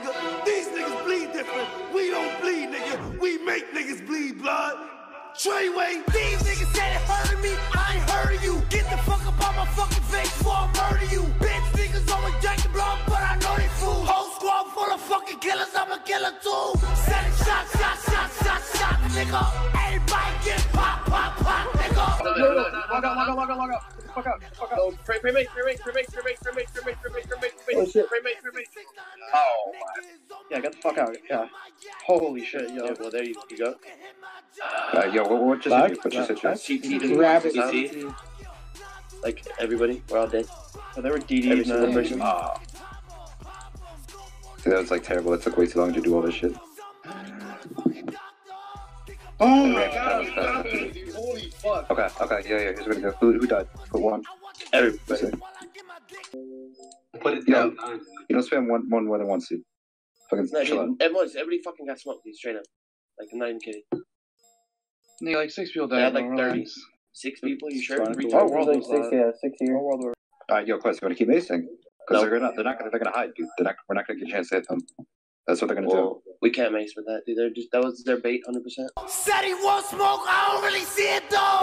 nigga. These niggas bleed different. We don't bleed, nigga. We make niggas bleed blood. Treyway, these niggas said it hurting me. I ain't hurting you. Get the fuck up on my fucking face before I murder you. Bitch, niggas always drinking blood, but I know they fools. Whole squad full of fucking killers. I'm a killer too. Setting shot, nigga. Everybody get pop, nigga. Log out. Fuck out. Oh, pray mate. Oh shit. Pray mate. Oh my. Yeah, get the fuck out. Yeah. Holy shit, yo. Yeah, well, there you go. Yo, what just hit you? What just hit you? CT, Grab it. CT. Like, everybody, we're all dead. Oh, they were Every DDs single now. person. That was like terrible. It took way too long to do all this shit. Oh my god, dude. Holy fuck. Okay, yeah. Here's what we do. Who died? Put one. Everybody. Put it down. You don't spam one more than one seed. Fucking No, chill out. dude, everybody fucking got smoked, dude, straight up. Like, I'm not even kidding. Nigga, like 6 people They died. had like bro, 30. relax. 6 people, you sure? Oh, Retard. world like was 6, yeah, 6 here. Oh, world war. Alright, yo, Quest, you wanna keep acing? Because No. they're gonna hide, dude. We're not gonna get a chance to hit them. That's what they're gonna do. Well, we can't mace with that, dude. That was their bait, 100%. Said he won't smoke. I don't really see it though.